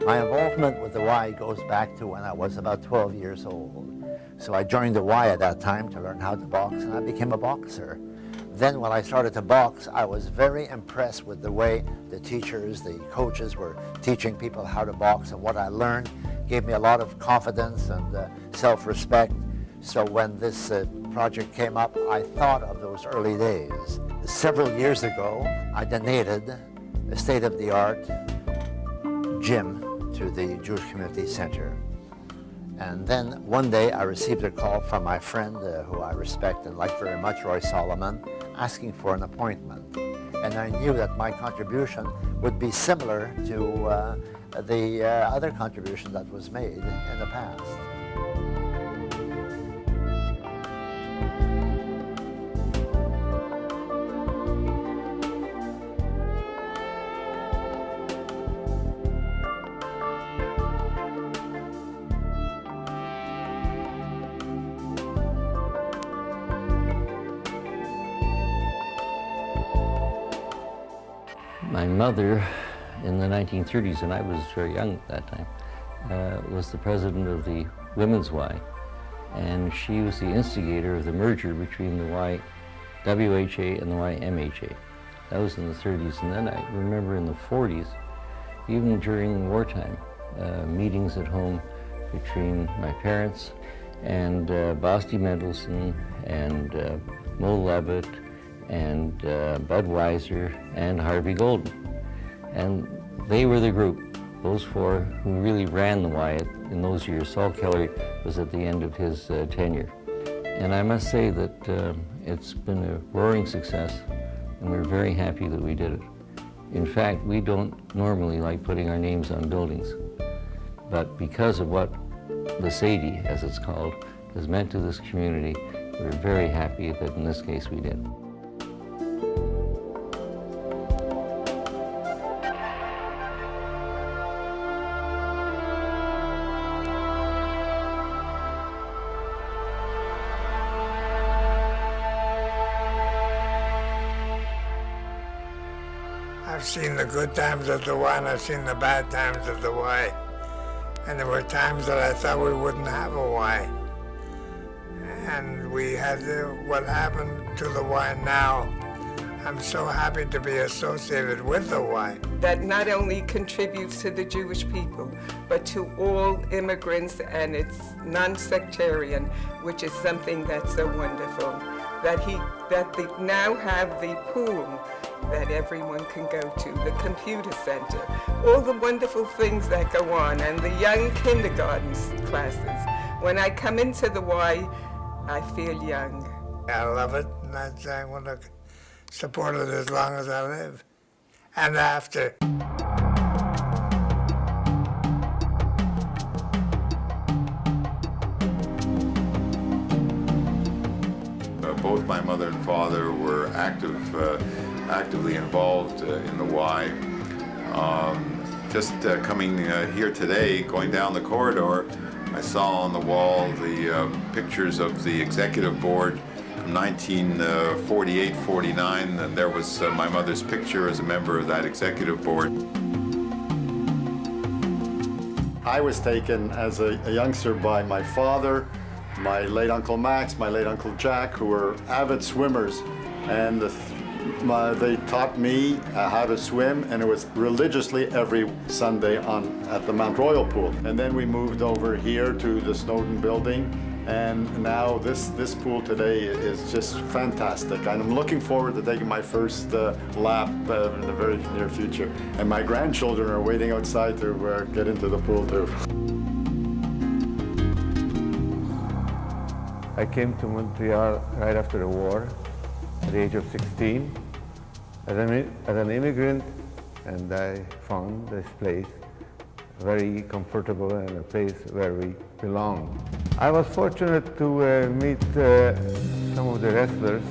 My involvement with the Y goes back to when I was about 12 years old. So I joined the Y at that time to learn how to box, and I became a boxer. Then when I started to box, I was very impressed with the way the teachers, the coaches were teaching people how to box, and what I learned gave me a lot of confidence and self-respect. So when this project came up, I thought of those early days. Several years ago, I donated a state-of-the-art gym to the Jewish Community Center. And then one day I received a call from my friend who I respect and like very much, Roy Solomon, asking for an appointment. And I knew that my contribution would be similar to the other contribution that was made in the past. My mother, in the 1930s, and I was very young at that time, was the president of the Women's Y, and she was the instigator of the merger between the YWHA and the YMHA. That was in the 30s, and then I remember in the 40s, even during wartime, meetings at home between my parents and Basti Mendelsohn and Mo Levitt and Budweiser and Harvey Golden. And they were the group, those four who really ran the Y in those years. Saul Kelly was at the end of his tenure. And I must say that it's been a roaring success, and we're very happy that we did it. In fact, we don't normally like putting our names on buildings, but because of what the Sadie, as it's called, has meant to this community, we're very happy that in this case we did. I've seen the good times of the Y and I've seen the bad times of the Y. And there were times that I thought we wouldn't have a Y. And we had what happened to the Y now. I'm so happy to be associated with the Y. That not only contributes to the Jewish people, but to all immigrants, and it's non-sectarian, which is something that's so wonderful. That they now have the pool that everyone can go to, the computer center, all the wonderful things that go on, and the young kindergarten classes. When I come into the Y, I feel young. I love it, and I want to support it as long as I live, and after. Both my mother and father were actively involved in the Y. Just coming here today, going down the corridor, I saw on the wall the pictures of the executive board from 1948-49, and there was my mother's picture as a member of that executive board. I was taken as a youngster by my father, my late Uncle Max, my late Uncle Jack, who were avid swimmers, and they taught me how to swim, and it was religiously every Sunday at the Mount Royal pool. And then we moved over here to the Snowden building, and now this pool today is just fantastic. And I'm looking forward to taking my first lap in the very near future. And my grandchildren are waiting outside to get into the pool too. I came to Montreal right after the war, at the age of 16, as an immigrant, and I found this place very comfortable and a place where we belong. I was fortunate to meet some of the wrestlers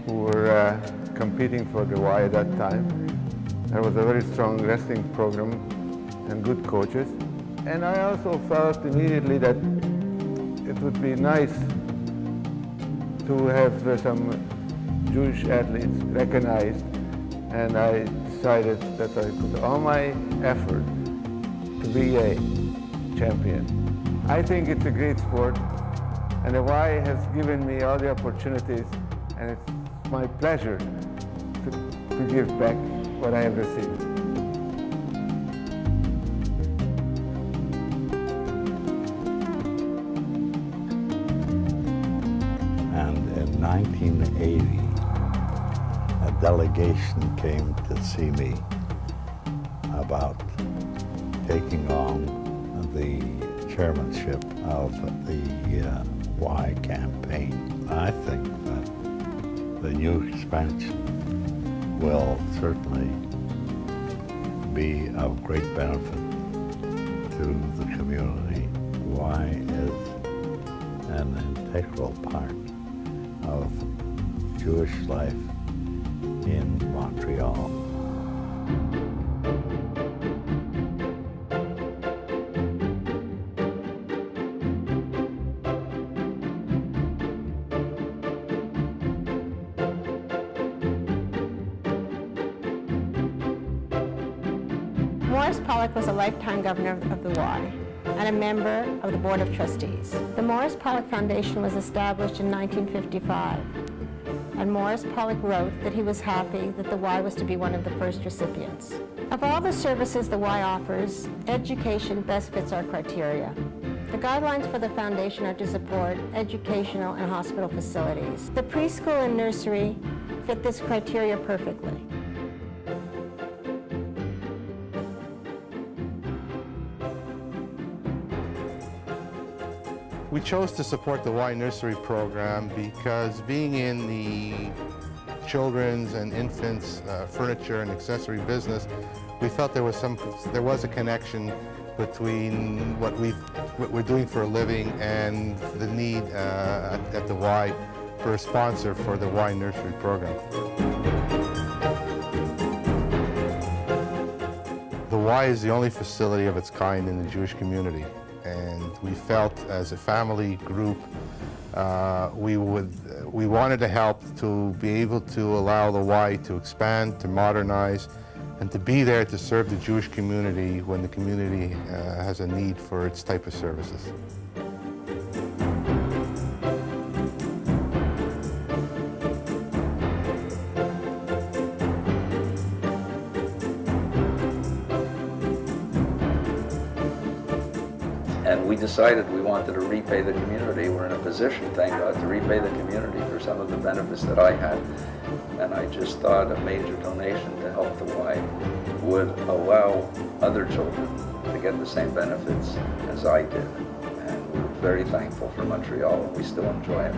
who were competing for the Y at that time. There was a very strong wrestling program and good coaches. And I also felt immediately that it would be nice to have some Jewish athletes recognized, and I decided that I put all my effort to be a champion. I think it's a great sport, and the Y has given me all the opportunities, and it's my pleasure to give back what I have received. And in 1980, a delegation came to see me about taking on the chairmanship of the Y campaign. I think that the new expansion will certainly be of great benefit to the community. Y is an integral part of Jewish life in Montreal. Morris Pollock was a lifetime governor of the Y and a member of the Board of Trustees. The Morris Pollock Foundation was established in 1955, and Morris Pollock wrote that he was happy that the Y was to be one of the first recipients. Of all the services the Y offers, education best fits our criteria. The guidelines for the foundation are to support educational and hospital facilities. The preschool and nursery fit this criteria perfectly. We chose to support the Y Nursery program because being in the children's and infants furniture and accessory business, we felt there was a connection between what we're doing for a living and the need at the Y for a sponsor for the Y Nursery program. The Y is the only facility of its kind in the Jewish community. And we felt as a family group, we wanted to help to be able to allow the Y to expand, to modernize, and to be there to serve the Jewish community when the community has a need for its type of services. And we decided we wanted to repay the community. We're in a position, thank God, to repay the community for some of the benefits that I had. And I just thought a major donation to help the Y would allow other children to get the same benefits as I did. And we're very thankful for Montreal, and we still enjoy it.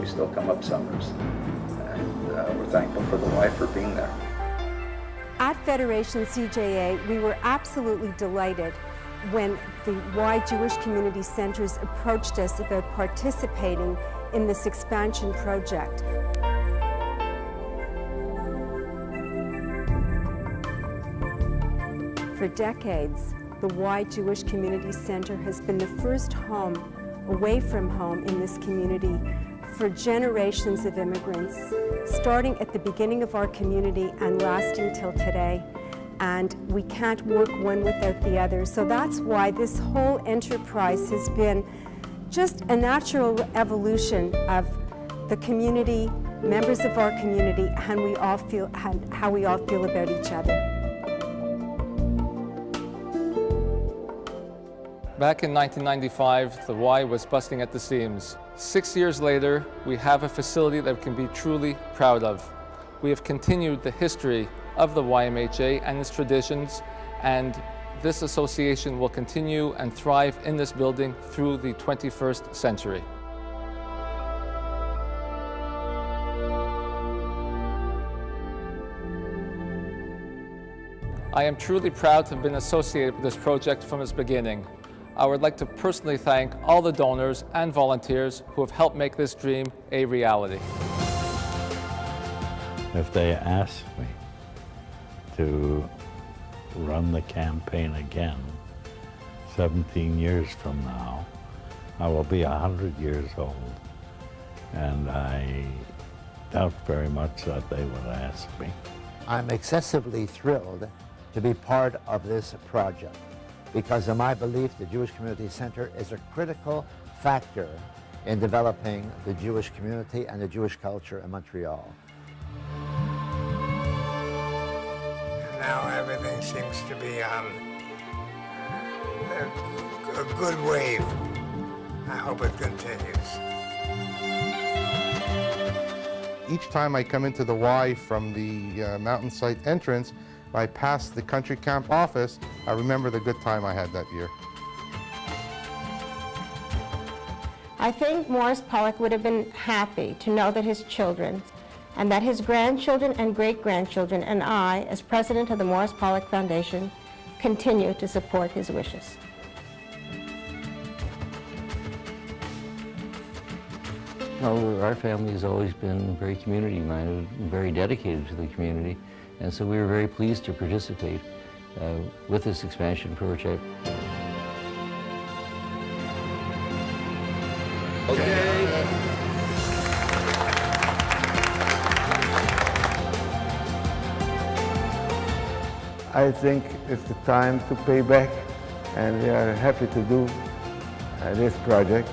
We still come up summers. And we're thankful for the Y for being there. At Federation CJA, we were absolutely delighted when the Y Jewish Community Centers approached us about participating in this expansion project. For decades, the Y Jewish Community Center has been the first home away from home in this community for generations of immigrants, starting at the beginning of our community and lasting till today. And we can't work one without the other. So that's why this whole enterprise has been just a natural evolution of the community, members of our community, and we all feel how we all feel about each other. Back in 1995, the Y was busting at the seams. 6 years later, we have a facility that we can be truly proud of. We have continued the history of the YMHA and its traditions, and this association will continue and thrive in this building through the 21st century. I am truly proud to have been associated with this project from its beginning. I would like to personally thank all the donors and volunteers who have helped make this dream a reality. If they ask me to run the campaign again 17 years from now, I will be 100 years old, and I doubt very much that they would ask me. I'm excessively thrilled to be part of this project. because in my belief, the Jewish Community Center is a critical factor in developing the Jewish community and the Jewish culture in Montreal. And now everything seems to be on a good wave. I hope it continues. Each time I come into the Y from the mountain site entrance, I pass the country camp office, I remember the good time I had that year. I think Morris Pollock would have been happy to know that his children and that his grandchildren and great-grandchildren and I, as president of the Morris Pollock Foundation, continue to support his wishes. Well, our family has always been very community-minded and very dedicated to the community, and so we were very pleased to participate with this expansion project. Okay. I think it's the time to pay back, and we are happy to do this project.